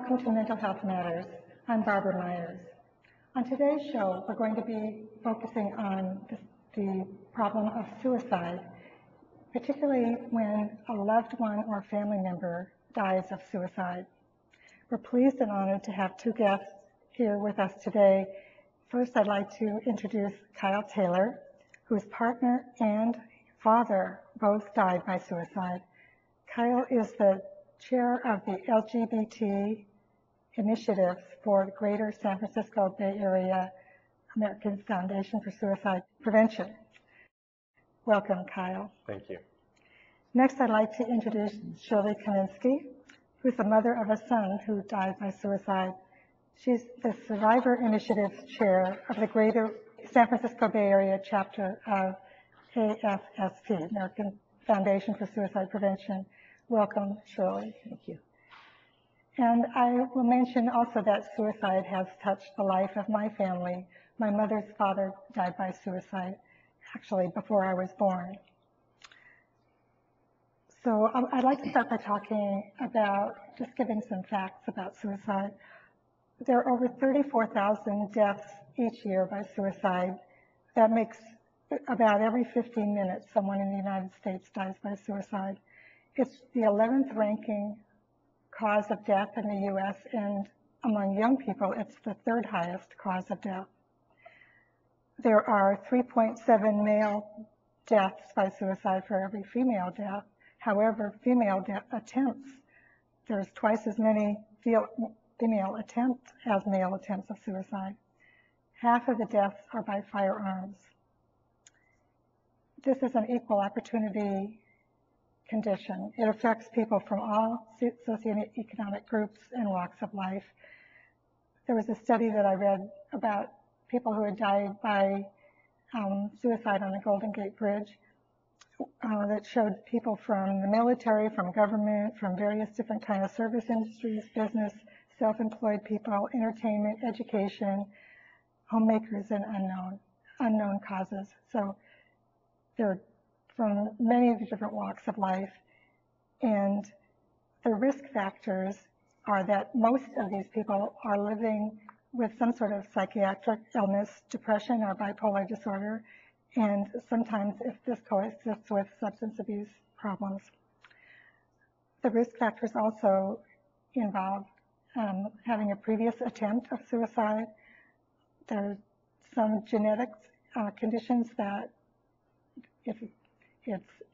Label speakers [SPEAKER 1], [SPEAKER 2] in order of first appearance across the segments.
[SPEAKER 1] Welcome to Mental Health Matters. I'm Barbara Myers. On today's show, we're going to be focusing on the problem of suicide, particularly when a loved one or family member dies of suicide. We're pleased and honored to have two guests here with us today. First, I'd like to introduce Kyle Taylor, whose partner and father both died by suicide. Kyle is the chair of the LGBT initiative for the Greater San Francisco Bay Area American Foundation for Suicide Prevention. Welcome, Kyle.
[SPEAKER 2] Thank you.
[SPEAKER 1] Next, I'd like to introduce Shirley Kaminsky, who's the mother of a son who died by suicide. She's the Survivor Initiative chair of the Greater San Francisco Bay Area chapter of AFSP, American Foundation for Suicide Prevention. Welcome, Shirley.
[SPEAKER 3] Thank you.
[SPEAKER 1] And I will mention also that suicide has touched the life of my family. My mother's father died by suicide, actually before I was born. So I'd like to start by talking about, just giving some facts about suicide. There are over 34,000 deaths each year by suicide. That makes about every 15 minutes someone in the United States dies by suicide. It's the 11th ranking cause of death in the U.S., and among young people, it's the third highest cause of death. There are 3.7 male deaths by suicide for every female death. However, female death attempts, there's twice as many female attempts as male attempts of suicide. Half of the deaths are by firearms. This is an equal opportunity condition. It affects people from all socioeconomic groups and walks of life. There was a study that I read about people who had died by suicide on the Golden Gate Bridge that showed people from the military, from government, from various different kind of service industries, business, self-employed people, entertainment, education, homemakers, and unknown causes. So they're from many of the different walks of life. And the risk factors are that most of these people are living with some sort of psychiatric illness, depression or bipolar disorder, and sometimes if this coexists with substance abuse problems. The risk factors also involve having a previous attempt of suicide. There are some genetic conditions that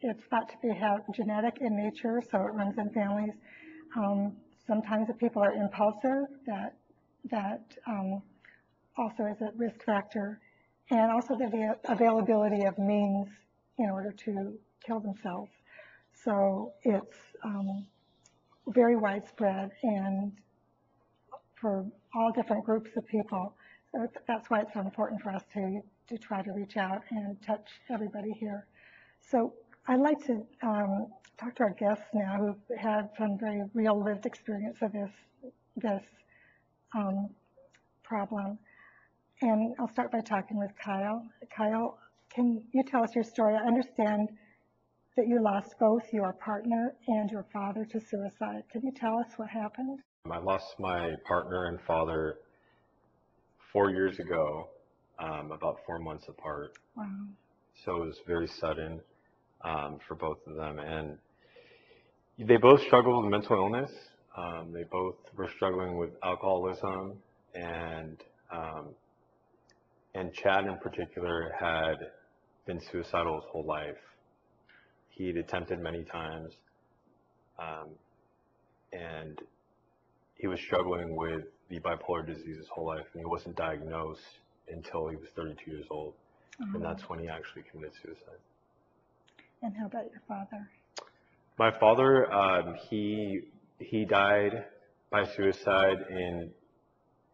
[SPEAKER 1] it's thought to be genetic in nature, so it runs in families. Sometimes if people are impulsive, that also is a risk factor. And also the availability of means in order to kill themselves. So it's very widespread and for all different groups of people. So that's why it's so important for us to try to reach out and touch everybody here. So I'd like to talk to our guests now who've had some very real lived experience of this problem. And I'll start by talking with Kyle. Kyle, can you tell us your story? I understand that you lost both your partner and your father to suicide. Can you tell us what happened?
[SPEAKER 2] I lost my partner and father 4 years ago, about 4 months apart.
[SPEAKER 1] Wow.
[SPEAKER 2] So it was very sudden for both of them. And they both struggled with mental illness. They both were struggling with alcoholism, and Chad in particular had been suicidal his whole life. He'd attempted many times, and he was struggling with the bipolar disease his whole life, and he wasn't diagnosed until he was 32 years old, and that's when he actually committed suicide.
[SPEAKER 1] And how about your father?
[SPEAKER 2] My father, he died by suicide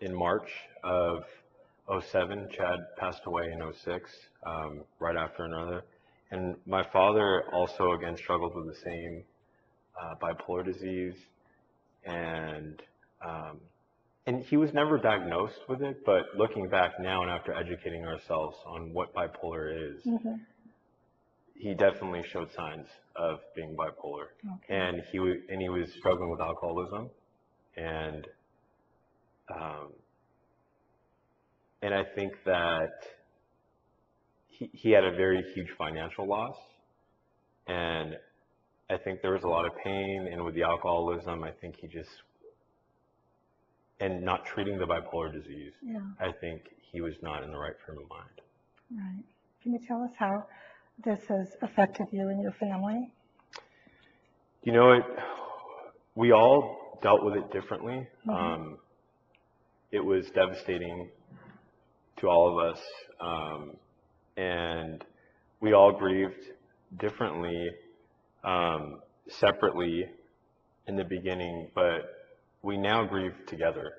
[SPEAKER 2] in March of 2007. Chad passed away in 2006, right after another. And my father also, again, struggled with the same bipolar disease, and he was never diagnosed with it, but looking back now and after educating ourselves on what bipolar is, he definitely showed signs of being bipolar.
[SPEAKER 1] Okay.
[SPEAKER 2] And he was struggling with alcoholism, and Um, and I think that he had a very huge financial loss. And I think there was a lot of pain. And with the alcoholism, I think and not treating the bipolar disease,
[SPEAKER 1] Yeah.
[SPEAKER 2] I think he was not in the right frame of mind.
[SPEAKER 1] Right. Can you tell us how this has affected you and your family?
[SPEAKER 2] You know, we all dealt with it differently.
[SPEAKER 1] Mm-hmm.
[SPEAKER 2] It was devastating to all of us. And we all grieved differently, separately in the beginning, but we now grieve together.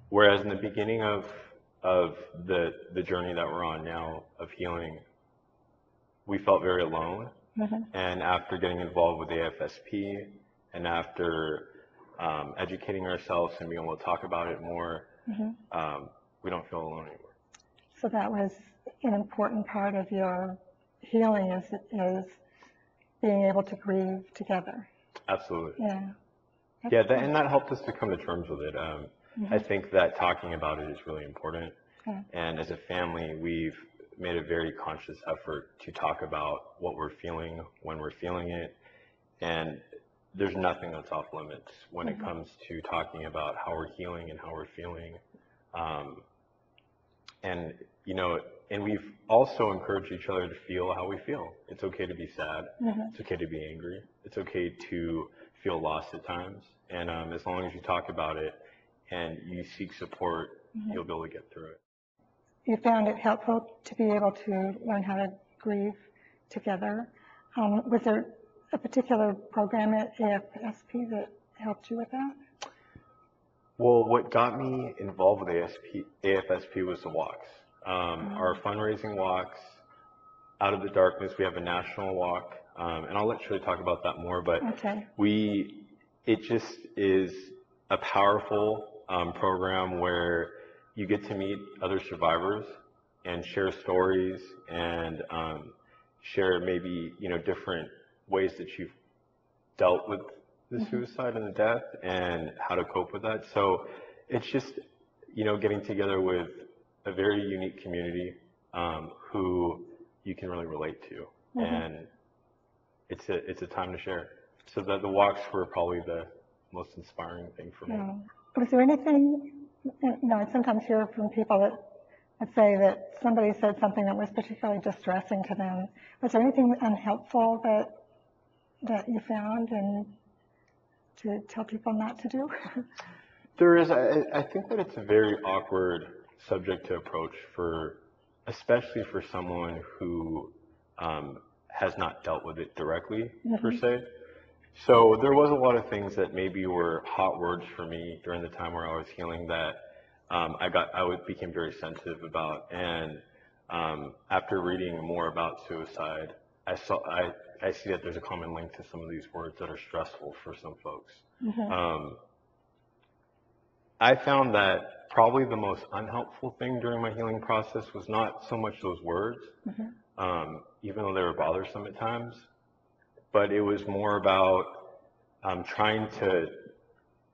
[SPEAKER 2] Whereas in the beginning of the journey that we're on now of healing, we felt very alone.
[SPEAKER 1] Mm-hmm.
[SPEAKER 2] And after getting involved with AFSP and after educating ourselves and being able to talk about it more,
[SPEAKER 1] Mm-hmm.
[SPEAKER 2] we don't feel alone anymore.
[SPEAKER 1] So that was an important part of your healing is being able to grieve together.
[SPEAKER 2] Absolutely.
[SPEAKER 1] Yeah.
[SPEAKER 2] Yeah, and that helped us to come to terms with it.
[SPEAKER 1] Mm-hmm.
[SPEAKER 2] I think that talking about it is really important.
[SPEAKER 1] Yeah.
[SPEAKER 2] And as a family, we've made a very conscious effort to talk about what we're feeling when we're feeling it. And there's nothing that's off limits when it comes to talking about how we're healing and how we're feeling. And, you know, and we've also encouraged each other to feel how we feel. It's okay to be sad.
[SPEAKER 1] Mm-hmm.
[SPEAKER 2] It's okay to be angry. It's okay to feel lost at times. And as long as you talk about it and you seek support, you'll be able to get through it.
[SPEAKER 1] You found it helpful to be able to learn how to grieve together. Was there a particular program at AFSP that helped you with that?
[SPEAKER 2] Well, what got me involved with AFSP was the walks. Our fundraising walks, Out of the Darkness, we have a national walk, and I'll let Shirley talk about that more, but
[SPEAKER 1] Okay.
[SPEAKER 2] it just is a powerful program where you get to meet other survivors and share stories and share maybe, you know, different ways that you've dealt with the suicide and the death and how to cope with that. So it's just, you know, getting together with a very unique community who you can really relate to. And it's a time to share. So that the walks were probably the most inspiring thing for me.
[SPEAKER 1] Was there anything, you know, I sometimes hear from people that say that somebody said something that was particularly distressing to them. Was there anything unhelpful that you found and to tell people not to do?
[SPEAKER 2] There is. I think that it's a very awkward subject to approach especially for someone who has not dealt with it directly, per se. So there was a lot of things that maybe were hot words for me during the time where I was healing that I became very sensitive about. And after reading more about suicide, I see that there's a common link to some of these words that are stressful for some folks. I found that probably the most unhelpful thing during my healing process was not so much those words, even though they were bothersome at times, but it was more about trying to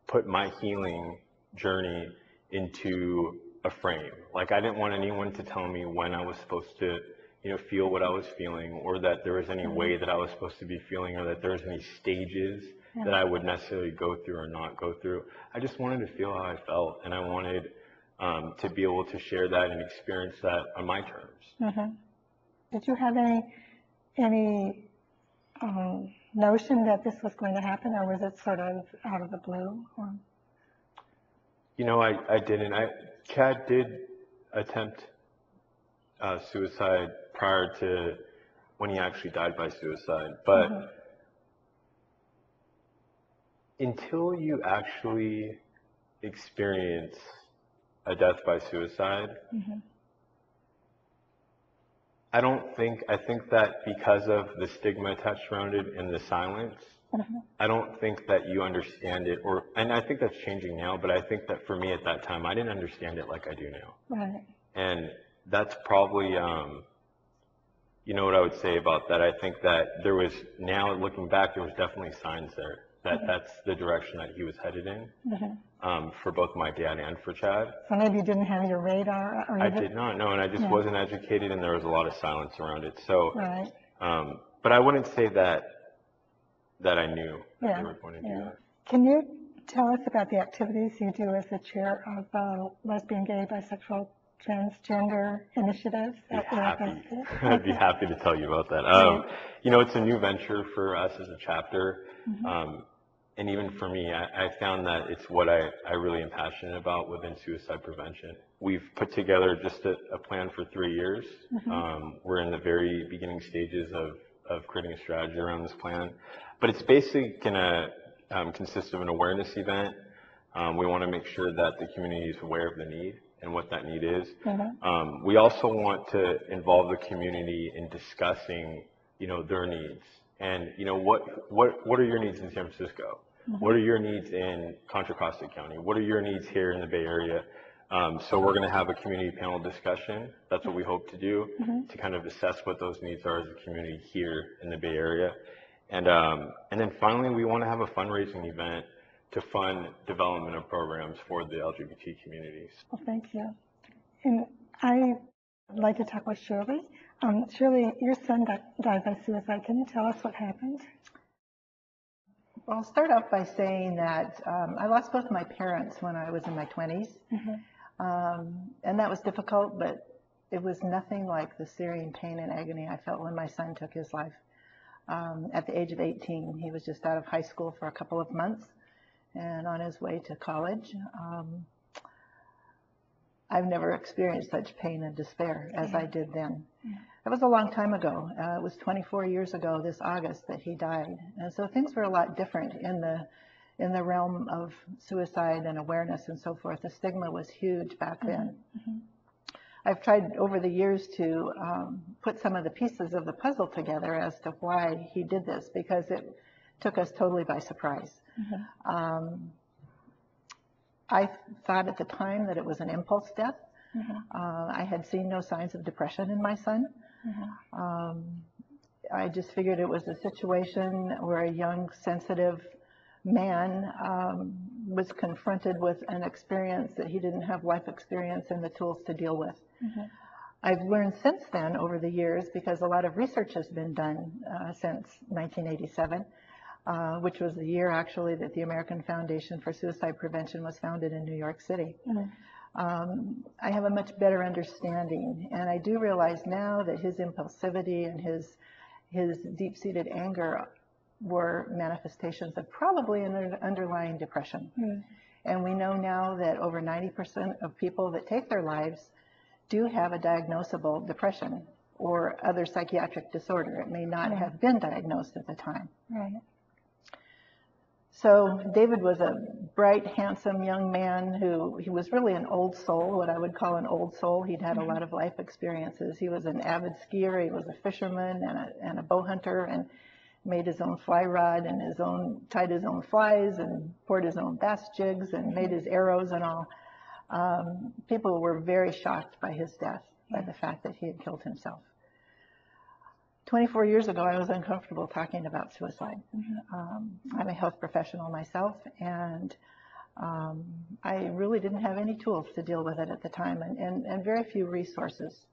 [SPEAKER 2] put my healing journey into a frame. Like I didn't want anyone to tell me when I was supposed to, you know, feel what I was feeling, or that there was any way that I was supposed to be feeling, or that there was any stages that I would necessarily go through or not go through. I just wanted to feel how I felt, and I wanted to be able to share that and experience that on my terms.
[SPEAKER 1] Did you have any notion that this was going to happen, or was it sort of out of the blue? Or?
[SPEAKER 2] You know, I didn't. Chad did attempt suicide prior to when he actually died by suicide, but until you actually experience a death by suicide, I think that because of the stigma attached around it and the silence, I don't think that you understand it, and I think that's changing now, but I think that for me at that time, I didn't understand it like I do now.
[SPEAKER 1] Right.
[SPEAKER 2] And that's probably, you know what I would say about that? I think that now looking back, there was definitely signs there. that's the direction that he was headed in, for both my dad and for Chad.
[SPEAKER 1] So maybe you didn't have your radar, or
[SPEAKER 2] I did not know, and I just wasn't educated, and there was a lot of silence around it. So,
[SPEAKER 1] Right.
[SPEAKER 2] But I wouldn't say that I knew that they were going to do that.
[SPEAKER 1] Can you tell us about the activities you do as the chair of lesbian, gay, bisexual, transgender initiatives at the
[SPEAKER 2] I'd be happy to tell you about that. You know, it's a new venture for us as a chapter. And even for me, I found that it's what I really am passionate about within suicide prevention. We've put together just a plan for 3 years. We're in the very beginning stages of creating a strategy around this plan. But it's basically going to consist of an awareness event. We want to make sure that the community is aware of the need and what that need is. We also want to involve the community in discussing, you know, their needs. And, you know, what are your needs in San Francisco? What are your needs in Contra Costa County? What are your needs here in the Bay Area? So we're going to have a community panel discussion. That's what we hope to do, to kind of assess what those needs are as a community here in the Bay Area. And then finally, we want to have a fundraising event to fund development of programs for the LGBT communities.
[SPEAKER 1] Well, thank you. And I'd like to talk with Shirley. Shirley, your son died by suicide. Can you tell us what happened?
[SPEAKER 3] Well, I'll start off by saying that I lost both my parents when I was in my 20s. And that was difficult, but it was nothing like the searing pain and agony I felt when my son took his life. At the age of 18, he was just out of high school for a couple of months and on his way to college. I've never experienced such pain and despair as I did then. That was a long time ago. It was 24 years ago this August that he died. And so things were a lot different in the realm of suicide and awareness and so forth. The stigma was huge back then. I've tried over the years to put some of the pieces of the puzzle together as to why he did this, because it took us totally by surprise. I thought at the time that it was an impulse death. I had seen no signs of depression in my son. I just figured it was a situation where a young, sensitive man was confronted with an experience that he didn't have life experience and the tools to deal with. I've learned since then over the years, because a lot of research has been done since 1987, which was the year actually that the American Foundation for Suicide Prevention was founded in New York City. I have a much better understanding, and I do realize now that his impulsivity and his deep-seated anger were manifestations of probably an underlying depression. And we know now that over 90% of people that take their lives do have a diagnosable depression or other psychiatric disorder. It may not have been diagnosed at the time. So David was a bright, handsome young man he was really an old soul, what I would call an old soul. He'd had a lot of life experiences. He was an avid skier, he was a fisherman and a bow hunter, and made his own fly rod and tied his own flies and poured his own bass jigs and made his arrows and all. People were very shocked by his death, by the fact that he had killed himself. 24 years ago, I was uncomfortable talking about suicide. I'm a health professional myself, and I really didn't have any tools to deal with it at the time, and very few resources.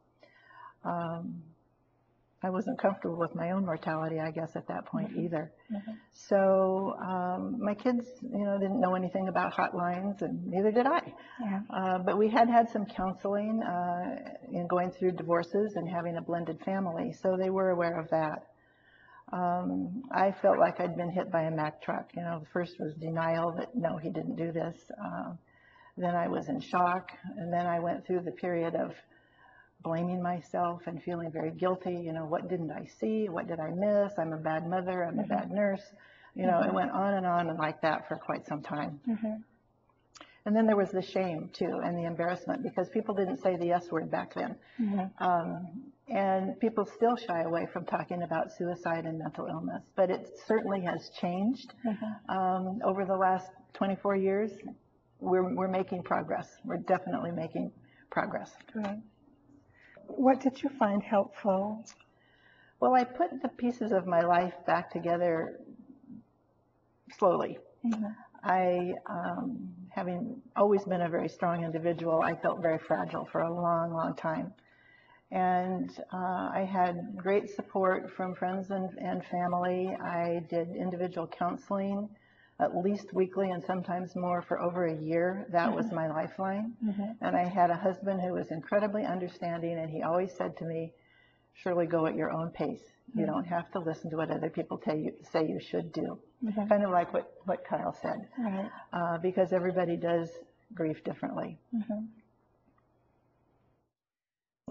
[SPEAKER 3] I wasn't comfortable with my own mortality, I guess, at that point either. So my kids, didn't know anything about hotlines, and neither did I. But we had some counseling in going through divorces and having a blended family, so they were aware of that. I felt like I'd been hit by a Mack truck. The first was denial that no, he didn't do this. Then I was in shock, and then I went through the period of blaming myself and feeling very guilty. What didn't I see? What did I miss? I'm a bad mother. I'm a bad nurse. It went on and like that for quite some time. And then there was the shame too, and the embarrassment, because people didn't say the S word back then. And people still shy away from talking about suicide and mental illness, but it certainly has changed over the last 24 years. We're making progress. We're definitely making progress.
[SPEAKER 1] What did you find helpful?
[SPEAKER 3] Well, I put the pieces of my life back together slowly. I, having always been a very strong individual, I felt very fragile for a long, long time. And I had great support from friends and family. I did individual counseling at least weekly and sometimes more for over a year. That was my lifeline. And I had a husband who was incredibly understanding, and he always said to me, "Shirley, go at your own pace. You don't have to listen to what other people say you should do." Kind of like what Kyle said, because everybody does grieve differently.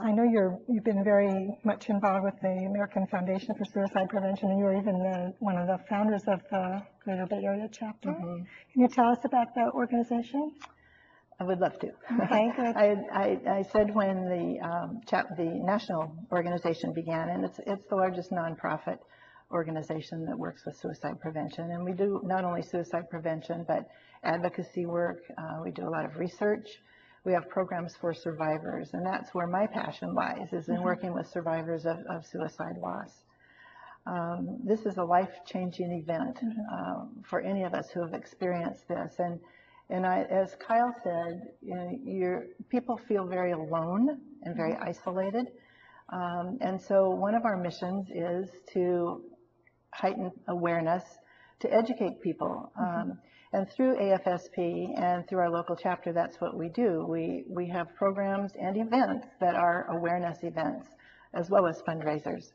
[SPEAKER 1] I know you've been very much involved with the American Foundation for Suicide Prevention, and you're even one of the founders of the Greater Bay Area chapter. Can you tell us about the organization?
[SPEAKER 3] I would love to.
[SPEAKER 1] Okay, good.
[SPEAKER 3] I said when the national organization began, and it's the largest nonprofit organization that works with suicide prevention, and we do not only suicide prevention but advocacy work. We do a lot of research. We have programs for survivors, and that's where my passion lies, is in working with survivors of suicide loss. This is a life-changing event for any of us who have experienced this. And as Kyle said, people feel very alone and very isolated. And so one of our missions is to heighten awareness, to educate people. And through AFSP and through our local chapter, that's what we do. We have programs and events that are awareness events, as well as fundraisers.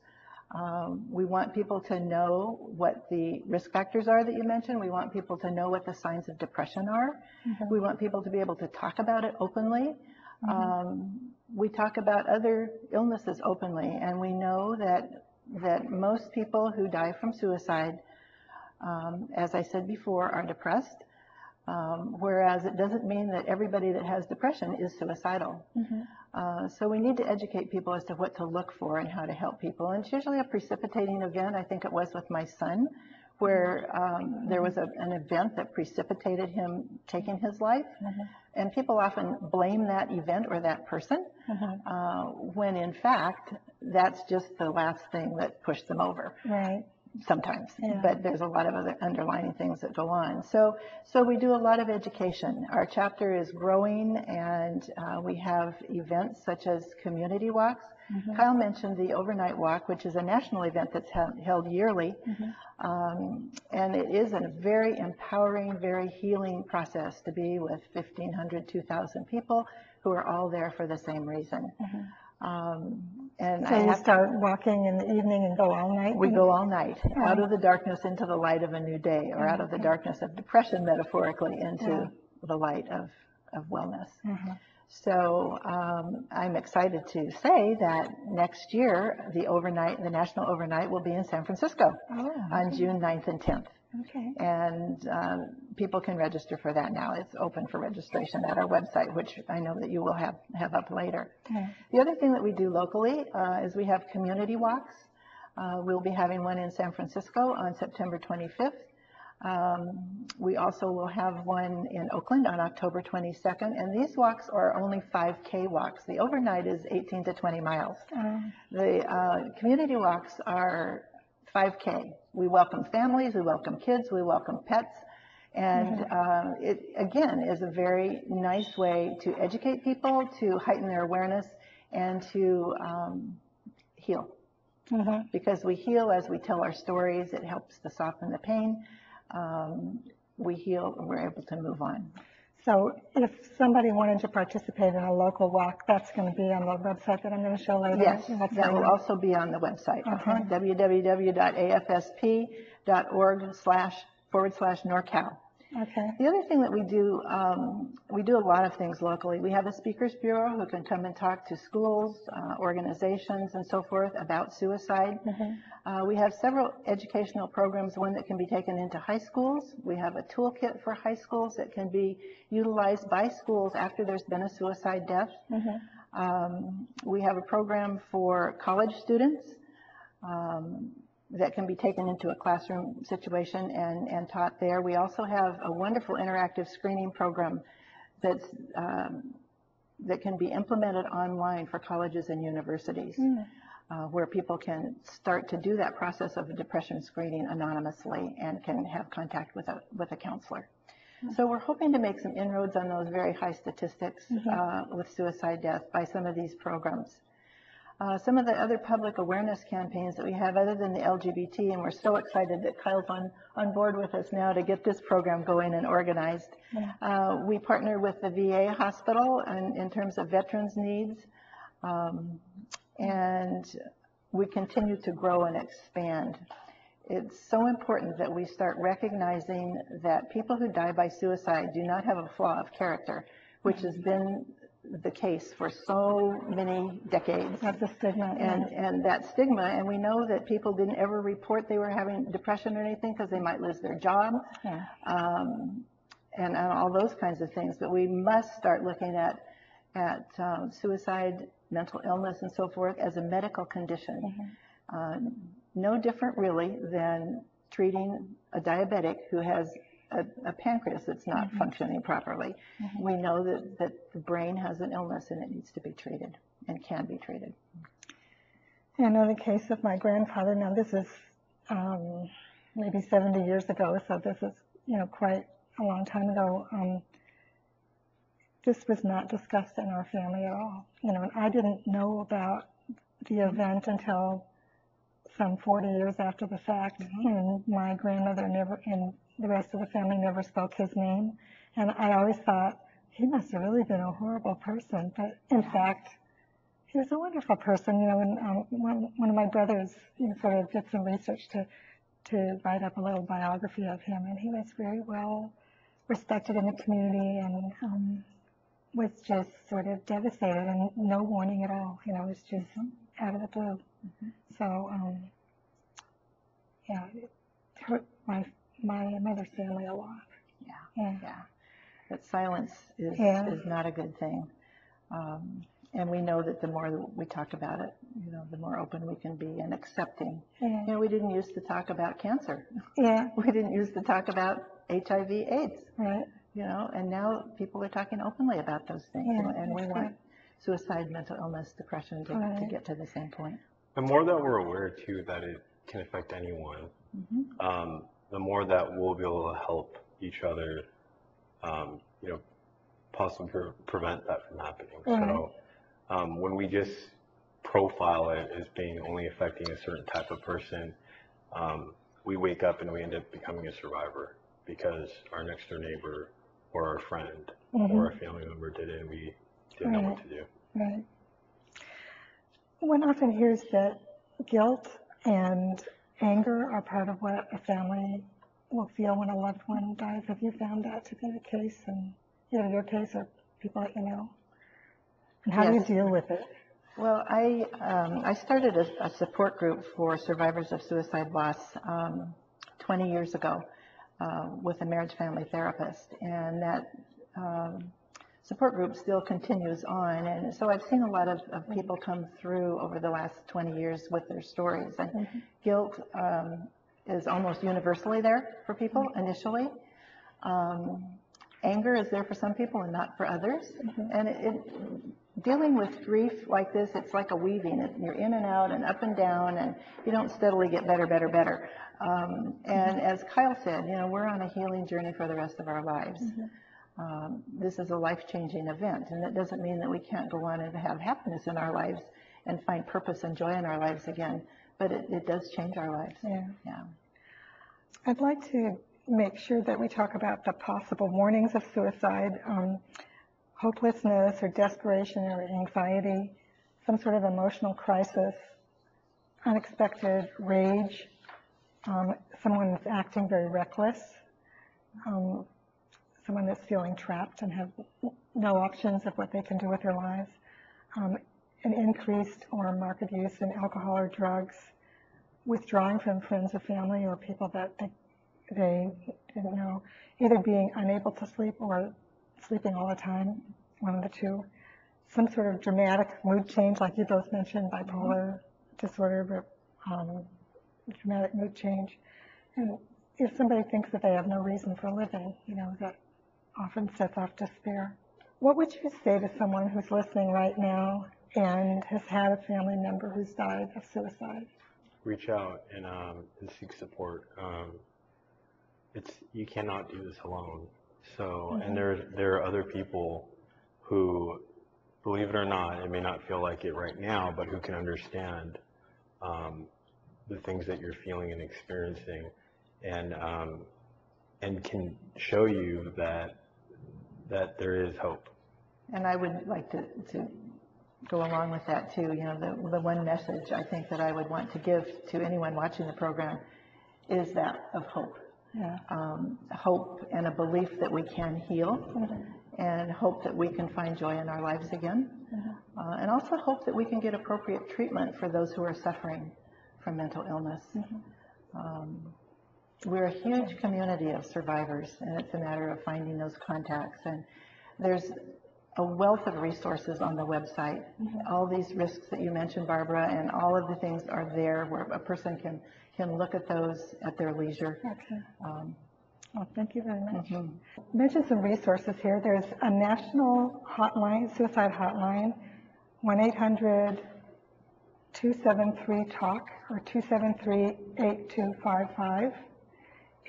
[SPEAKER 3] We want people to know what the risk factors are that you mentioned. We want people to know what the signs of depression are. We want people to be able to talk about it openly. We talk about other illnesses openly, and we know that most people who die from suicide, as I said before, are depressed, whereas it doesn't mean that everybody that has depression is suicidal. So we need to educate people as to what to look for and how to help people. And it's usually a precipitating event. I think it was with my son, where there was an event that precipitated him taking his life. And people often blame that event or that person, when in fact, that's just the last thing that pushed them over. Sometimes, but there's a lot of other underlying things that go on. So we do a lot of education. Our chapter is growing, and we have events such as community walks. Kyle mentioned the overnight walk, which is a national event that's held yearly. And it is a very empowering, very healing process to be with 1,500, 2,000 people who are all there for the same reason. And
[SPEAKER 1] so you start walking in the evening and go all night?
[SPEAKER 3] We go all night, out of the darkness into the light of a new day, or out of the darkness of depression, metaphorically, into the light of wellness. So I'm excited to say that next year, the national overnight will be in San Francisco on June 9th and 10th. And people can register for that now. It's open for registration at our website, which I know that you will have up later. The other thing that we do locally is we have community walks. We'll be having one in San Francisco on September 25th. We also will have one in Oakland on October 22nd, and these walks are only 5K walks. The overnight is 18 to 20 miles. The community walks are 5K. We welcome families, we welcome kids, we welcome pets, and it again is a very nice way to educate people, to heighten their awareness, and to heal. Because we heal as we tell our stories. It helps to soften the pain. We heal and we're able to move on.
[SPEAKER 1] So if somebody wanted to participate in a local walk, that's going to be on the website that I'm going to show later?
[SPEAKER 3] Yes, that will also be on the website. www.afsp.org//NorCal. The other thing that we do a lot of things locally. We have a speakers bureau who can come and talk to schools, organizations, and so forth about suicide. We have several educational programs, one that can be taken into high schools. We have a toolkit for high schools that can be utilized by schools after there's been a suicide death. We have a program for college students that can be taken into a classroom situation and taught there. We also have a wonderful interactive screening program that can be implemented online for colleges and universities. where people can start to do that process of a depression screening anonymously and can have contact with a counselor. So we're hoping to make some inroads on those very high statistics with suicide death by some of these programs. Some of the other public awareness campaigns that we have other than the LGBT, and we're so excited that Kyle's on board with us now to get this program going and organized. We partner with the VA hospital in terms of veterans needs, and we continue to grow and expand. It's so important that we start recognizing that people who die by suicide do not have a flaw of character, which has been the case for so many decades.
[SPEAKER 1] That's a stigma.
[SPEAKER 3] And that stigma, and we know that people didn't ever report they were having depression or anything because they might lose their job, and all those kinds of things. But we must start looking at suicide, mental illness, and so forth as a medical condition. No different really than treating a diabetic who has a pancreas that's not functioning properly. We know that the brain has an illness and it needs to be treated and can be treated.
[SPEAKER 1] I know the case of my grandfather. Now this is maybe 70 years ago, so this is quite a long time ago. This was not discussed in our family at all. And I didn't know about the event until some 40 years after the fact, and my grandmother never, and the rest of the family never spoke his name. And I always thought, he must have really been a horrible person. But in fact, he was a wonderful person. And one of my brothers sort of did some research to write up a little biography of him. And he was very well respected in the community and was just sort of devastated and no warning at all. It was just out of the blue. So, yeah, it hurt my mother's family a lot. Yeah.
[SPEAKER 3] That silence is not a good thing. And we know that the more that we talk about it, the more open we can be and accepting. We didn't used to talk about cancer. We didn't used to talk about HIV/AIDS.
[SPEAKER 1] Right.
[SPEAKER 3] And now people are talking openly about those things. And we want suicide, mental illness, depression to get to the same point.
[SPEAKER 2] The more that we're aware too that it can affect anyone, the more that we'll be able to help each other, possibly prevent that from happening. So when we just profile it as being only affecting a certain type of person, we wake up and we end up becoming a survivor because our next door neighbor or our friend or a family member did it and we didn't know what to do.
[SPEAKER 1] Right. One often hears that guilt and anger are part of what a family will feel when a loved one dies. Have you found that to be the case in either your case or people that you know? And how do you deal with it?
[SPEAKER 3] Well, I started a support group for survivors of suicide loss 20 years ago with a marriage family therapist, and that support group still continues on. And so I've seen a lot of people come through over the last 20 years with their stories. And guilt is almost universally there for people initially. Anger is there for some people and not for others. And dealing with grief like this, it's like a weaving. You're in and out and up and down, and you don't steadily get better. And as Kyle said, we're on a healing journey for the rest of our lives. This is a life-changing event, and that doesn't mean that we can't go on and have happiness in our lives and find purpose and joy in our lives again, but it does change our lives. Yeah.
[SPEAKER 1] I'd like to make sure that we talk about the possible warnings of suicide, hopelessness or desperation or anxiety, some sort of emotional crisis, unexpected rage, someone that's acting very reckless, someone that's feeling trapped and have no options of what they can do with their lives, an increased or marked use in alcohol or drugs, withdrawing from friends or family or people that they didn't know, either being unable to sleep or sleeping all the time, one of the two, some sort of dramatic mood change, like you both mentioned, bipolar disorder, but dramatic mood change. And if somebody thinks that they have no reason for living, that often sets off despair. What would you say to someone who's listening right now and has had a family member who's died of suicide.
[SPEAKER 2] Reach out and seek support. You cannot do this alone. So, and there are other people who, believe it or not, it may not feel like it right now, but who can understand the things that you're feeling and experiencing, and can show you that there is hope.
[SPEAKER 3] And I would like to go along with that too. You know, the one message I think that I would want to give to anyone watching the program is that of hope.
[SPEAKER 1] Yeah.
[SPEAKER 3] Hope and a belief that we can heal, and hope that we can find joy in our lives again, and also hope that we can get appropriate treatment for those who are suffering from mental illness. We're a huge community of survivors, and it's a matter of finding those contacts. And there's a wealth of resources on the website. All these risks that you mentioned, Barbara, and all of the things are there where a person can look at those at their leisure.
[SPEAKER 1] Okay. Well, thank you very much. Mention some resources here. There's a national hotline, suicide hotline, 1-800-273-TALK or 273-8255.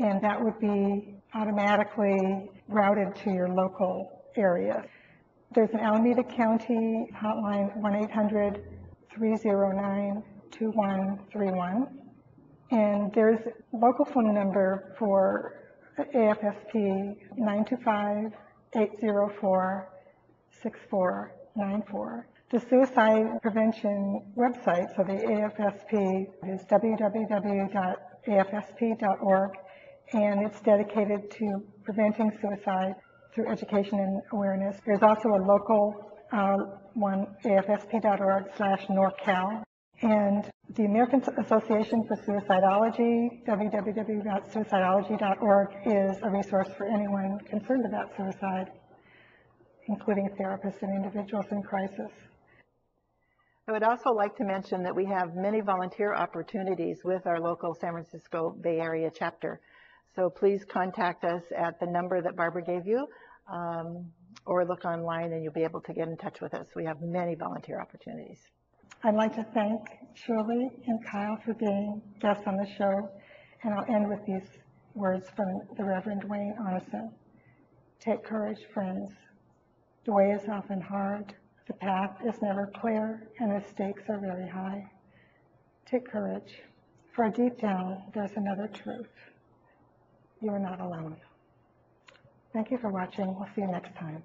[SPEAKER 1] And that would be automatically routed to your local area. There's an Alameda County hotline, 1-800-309-2131. And there's a local phone number for AFSP, 925-804-6494. The suicide prevention website, so the AFSP, is www.afsp.org, and it's dedicated to preventing suicide through education and awareness. There's also a local one, afsp.org/NorCal. And the American Association for Suicidology, www.suicidology.org, is a resource for anyone concerned about suicide, including therapists and individuals in crisis.
[SPEAKER 3] I would also like to mention that we have many volunteer opportunities with our local San Francisco Bay Area chapter. So please contact us at the number that Barbara gave you, or look online and you'll be able to get in touch with us. We have many volunteer opportunities.
[SPEAKER 1] I'd like to thank Shirley and Kyle for being guests on the show, and I'll end with these words from the Reverend Wayne Arneson. Take courage, friends. The way is often hard, the path is never clear, and the stakes are very high. Take courage, for deep down there's another truth. You are not alone. Thank you for watching. We'll see you next time.